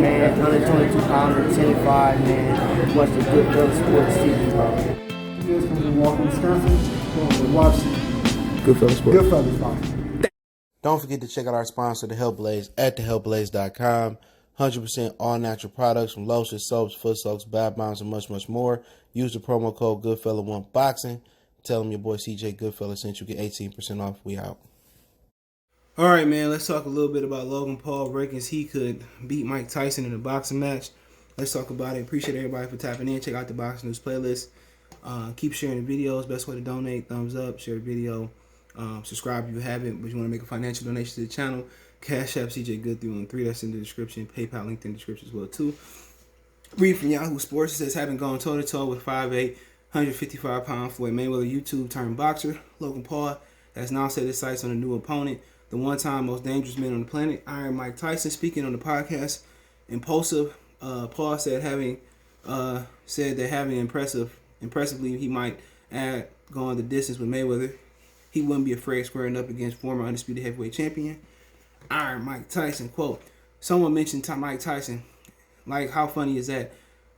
man. 122 pounder, 10-5, man. Watch the Goodfellas Sports TV, bro. You guys come from Walker, Wisconsin. Watch Goodfellas Sports. Goodfellas boxing. Don't forget to check out our sponsor, The Health Blaze, at thehealthblaze.com. 100% all natural products from lotions, soaps, foot soaks, bath bombs, and much, much more. Use the promo code Goodfella1Boxing. Tell them your boy CJ Goodfella sent you. Get 18% off. We out. All right, man. Let's talk a little bit about Logan Paul reckons he could beat Mike Tyson in a boxing match. Let's talk about it. Appreciate everybody for tapping in. Check out the Boxing News playlist. Keep sharing the videos. Best way to donate, thumbs up, share the video. Subscribe if you haven't, but you want to make a financial donation to the channel. Cash App CJ Good 313. That's in the description. PayPal link in the description as well too. Read from Yahoo Sports. It says having gone toe to toe with 5'8", 155-pound Floyd Mayweather YouTube turned boxer Logan Paul has now set his sights on a new opponent, the one-time most dangerous man on the planet, Iron Mike Tyson. Speaking on the podcast, Impulsive, Paul said that having impressively he might add going the distance with Mayweather. He wouldn't be afraid squaring up against former undisputed heavyweight champion Iron Mike Tyson. Quote, someone mentioned Mike Tyson. Like, how funny is that?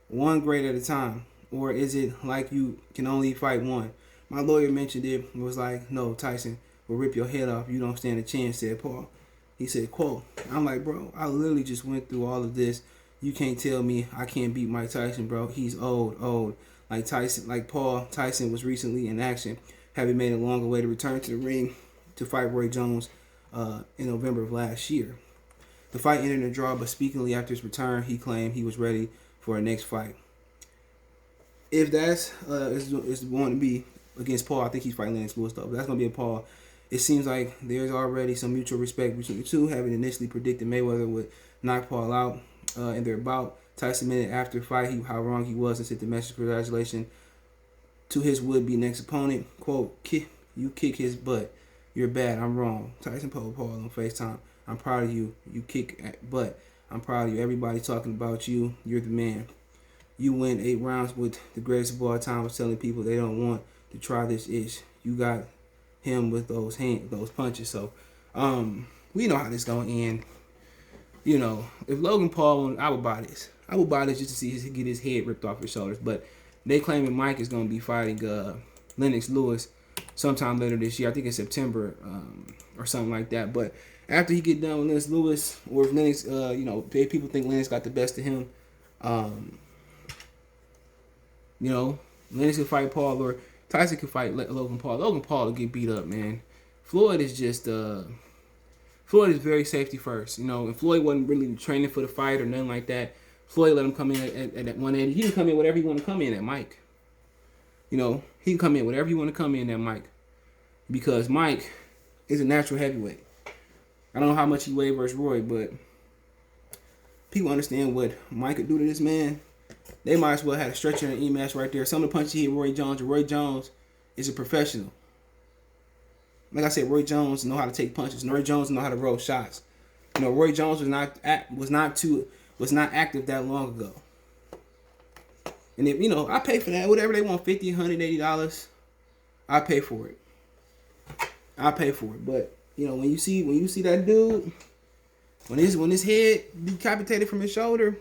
One great at a time. Or is it like you can only fight one? My lawyer mentioned it. It was like, no, Tyson will rip your head off. You don't stand a chance, said Paul. He said, quote, I'm like, bro, I literally just went through all of this. You can't tell me I can't beat Mike Tyson, bro. He's old. Like Paul, Tyson was recently in action, having made a longer way to return to the ring to fight Roy Jones in November of last year. The fight ended in a draw, but speakingly after his return, he claimed he was ready for a next fight. If that's is going to be against Paul, I think he's fighting Lennox Lewis though. But that's going to be a Paul. It seems like there's already some mutual respect between the two, having initially predicted Mayweather would knock Paul out in their bout. Tyson admitted after the fight how wrong he was and sent the message of congratulations to his would-be next opponent. Quote, you kick his butt. You're bad. I'm wrong. Tyson told Paul on FaceTime, I'm proud of you. You kick butt. I'm proud of you. Everybody talking about you. You're the man. You win 8 rounds with the greatest of all time. Was telling people they don't want to try this ish. You got him with those punches. So, we know how this gonna end. You know, if Logan Paul won, I would buy this. I would buy this just to see get his head ripped off his shoulders. But they claiming Mike is gonna be fighting Lennox Lewis sometime later this year. I think in September or something like that. But after he get done with Lennox Lewis, or if Lennox, people think Lennox got the best of him, Lennox can fight Paul, or Tyson can fight Logan Paul. Logan Paul will get beat up, man. Floyd is just Floyd is very safety first, and Floyd wasn't really training for the fight or nothing like that. Floyd let him come in at 180. He can come in whatever he want to come in at Mike. He can come in whatever he want to come in at Mike, because Mike is a natural heavyweight. I don't know how much he weighed versus Roy, but people understand what Mike could do to this man. They might as well have a stretcher and E-match right there. Some of the punches he hit Roy Jones is a professional. Like I said, Roy Jones know how to take punches. Roy Jones know how to roll shots. Roy Jones was not active that long ago. And if I pay for that, whatever they want, $50, $180, I pay for it. But when you see that dude, when his head decapitated from his shoulder,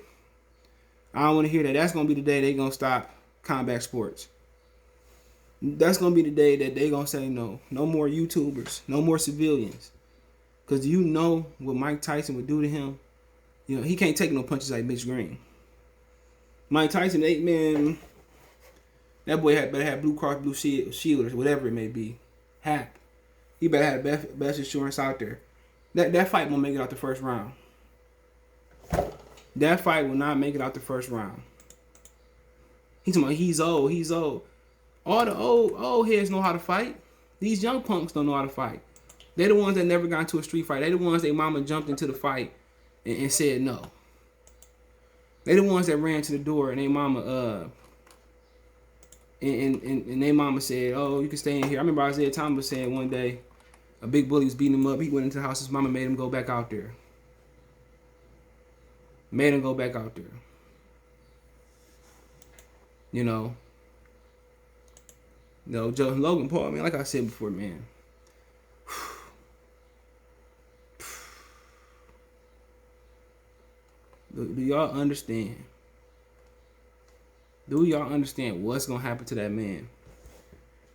I don't want to hear that. That's gonna be the day they gonna stop combat sports. That's gonna be the day that they gonna say no more YouTubers, no more civilians. Cause you know what Mike Tyson would do to him. He can't take no punches like Mitch Green. Mike Tyson, that boy better have Blue Cross Blue Shield or whatever it may be. HAP. He better have the best insurance out there. That fight won't make it out the first round. That fight will not make it out the first round. He's talking about he's old. All the old heads know how to fight. These young punks don't know how to fight. They're the ones that never got into a street fight. They're the ones their mama jumped into the fight and said no. They're the ones that ran to the door and their mama and their mama said, oh, you can stay in here. I remember Isaiah Thomas saying one day a big bully was beating him up. He went into the house. His mama made him go back out there. Logan Paul, man, like I said before, man. Do y'all understand? Do y'all understand what's gonna happen to that man?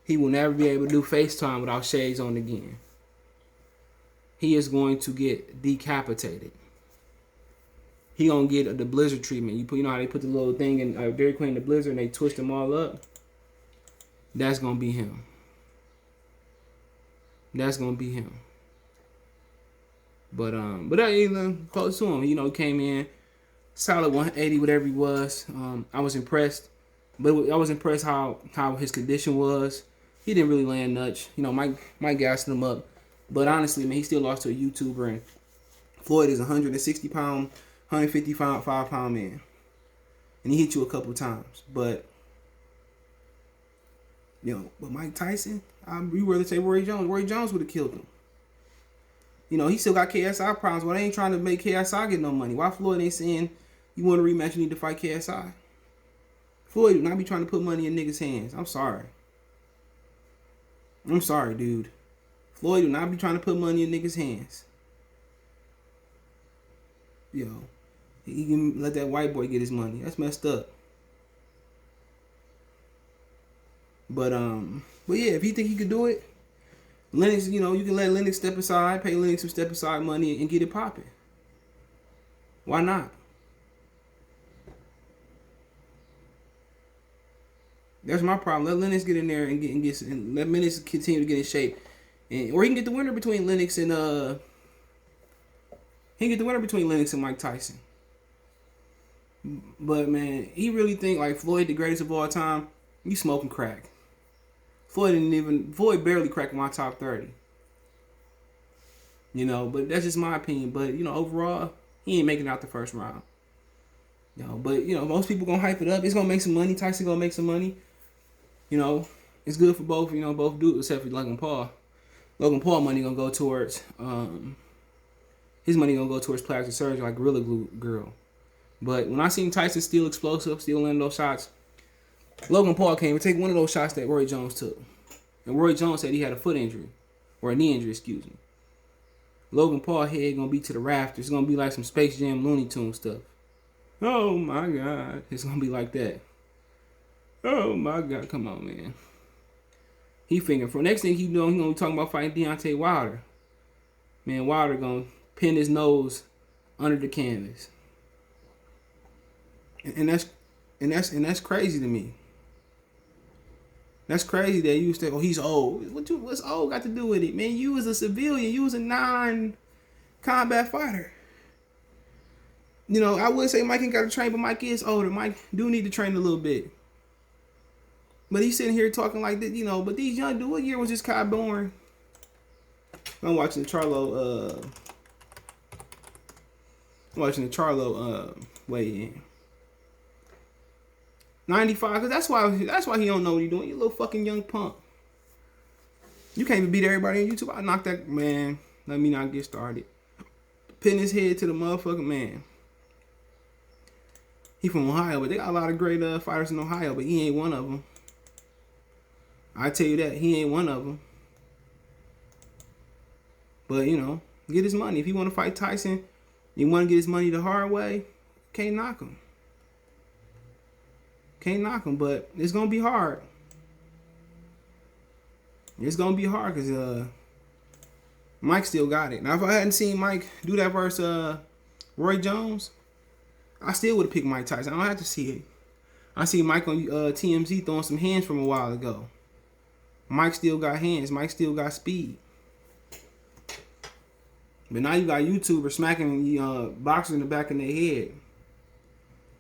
He will never be able to do FaceTime without shades on again. He is going to get decapitated. He gonna get the blizzard treatment. You know how they put the little thing in Dairy Queen in the blizzard and they twist them all up? That's gonna be him. That's gonna be him. But that even close to him. You know, came in solid 180, whatever he was. I was impressed, but I was impressed how his condition was. He didn't really land much. You know, Mike gassed him up, but honestly, man, he still lost to a YouTuber. And Floyd is 160 pound, 155 pound man, and he hit you a couple times. But but Mike Tyson, you were to say Roy Jones. Roy Jones would have killed him. You know, he still got KSI problems. Why they ain't trying to make KSI get no money? Why Floyd ain't saying you want a rematch, you need to fight KSI? Floyd do not be trying to put money in niggas' hands. I'm sorry, dude. Floyd do not be trying to put money in niggas' hands. He can let that white boy get his money. That's messed up. But yeah, if you think he could do it, Lennox, you can let Lennox step aside, pay Lennox some step aside money and get it popping. Why not? That's my problem. Let Lennox get in there and let Lennox continue to get in shape, or he can get the winner between Lennox and Mike Tyson. But man, he really think like Floyd the greatest of all time. You smoking crack. Floyd barely cracked my top 30. But that's just my opinion. But overall, he ain't making it out the first round. But most people gonna hype it up. It's gonna make some money. Tyson gonna make some money. It's good for both. Both dudes except for Logan Paul. Logan Paul money gonna go towards his money gonna go towards plastic surgery like Gorilla Glue Girl. But when I seen Tyson still explosive, still landing those shots, Logan Paul can't even take one of those shots that Roy Jones took. And Roy Jones said he had a foot injury. Or a knee injury, excuse me. Logan Paul head gonna be to the rafters. It's gonna be like some Space Jam Looney Tunes stuff. Oh my God. It's gonna be like that. Oh my God. Come on, man. He figuring for next thing he know, he gonna be talking about fighting Deontay Wilder. Man, Wilder gonna pin his nose under the canvas. And that's crazy to me. That's crazy that you say, "Oh, he's old." What's old got to do with it, man? You was a civilian. You was a non-combat fighter. I would say Mike ain't got to train, but Mike is older. Mike do need to train a little bit. But he's sitting here talking like this, But these young dudes, what year was this guy born? I'm watching the Charlo weigh in. 95, because that's why he don't know what he's doing. You little fucking young punk. You can't even beat everybody on YouTube. I knocked that man. Let me not get started. Pin his head to the motherfucking man. He from Ohio, but they got a lot of great fighters in Ohio, but he ain't one of them. I tell you that, he ain't one of them. But get his money. If he want to fight Tyson, you want to get his money the hard way, can't knock him. Can't knock him, but it's gonna be hard. It's gonna be hard because Mike still got it. Now, if I hadn't seen Mike do that versus Roy Jones, I still would have picked Mike Tyson. I don't have to see it. I see Mike on TMZ throwing some hands from a while ago. Mike still got hands. Mike still got speed. But now you got YouTubers smacking boxers in the back of their head.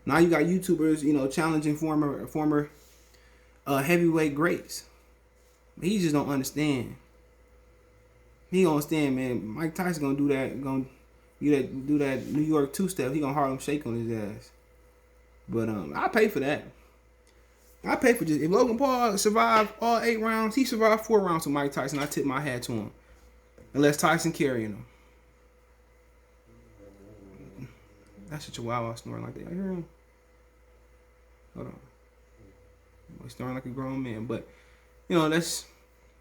Now you got YouTubers, challenging former heavyweight greats. But he just don't understand. He don't understand, man. Mike Tyson gonna do that. Gonna do that New York two-step. He gonna Harlem Shake on his ass. But I pay for that. I pay for just if Logan Paul survived all 8 rounds, he survived 4 rounds with Mike Tyson. I tip my hat to him. Unless Tyson carrying him. That's a chihuahua snoring like that. I hear him. Hold on. He's snoring like a grown man. But, that's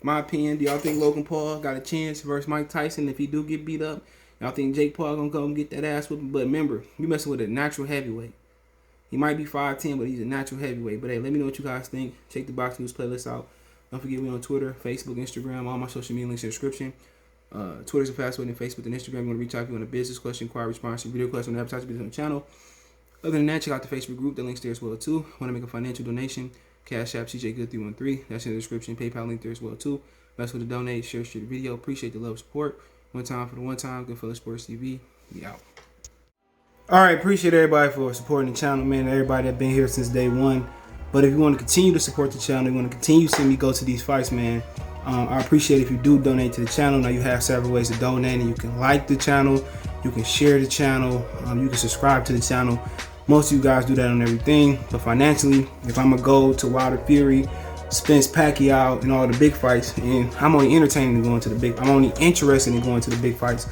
my opinion. Do y'all think Logan Paul got a chance versus Mike Tyson if he do get beat up? Y'all think Jake Paul gonna come get that ass whooping? But remember, you messing with a natural heavyweight. He might be 5'10", but he's a natural heavyweight. But hey, let me know what you guys think. Check the Box News playlist out. Don't forget we on Twitter, Facebook, Instagram, all my social media links in the description. Twitter's a fast way than Facebook and Instagram. You want to reach out if you want a business question, inquiry, response, video question, advertising business on the channel. Other than that, check out the Facebook group. The link's there as well too. Want to make a financial donation? Cash App CJGood313. That's in the description. PayPal link there as well too. Best way to donate, share the video. Appreciate the love, support. One time for the one time. Goodfellas Sports TV. We out. All right, appreciate everybody for supporting the channel, man. Everybody that been here since day one. But if you want to continue to support the channel, you want to continue seeing me go to these fights, man. I appreciate if you do donate to the channel. Now you have several ways to donate, and you can like the channel, you can share the channel, you can subscribe to the channel. Most of you guys do that on everything. But financially, if I'm gonna go to Wilder Fury, Spence Pacquiao, and all the big fights, and I'm only entertaining going to the big, I'm only interested in going to the big fights,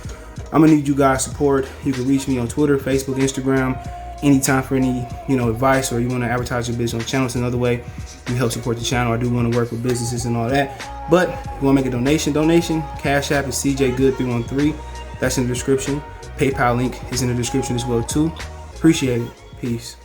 I'm gonna need you guys' support. You can reach me on Twitter, Facebook, Instagram, anytime for any advice, or you want to advertise your business on the channel. It's another way you help support the channel. I do want to work with businesses and all that. But if you want to make a donation, Cash App is CJGood313. That's in the description. PayPal link is in the description as well too. Appreciate it. Peace.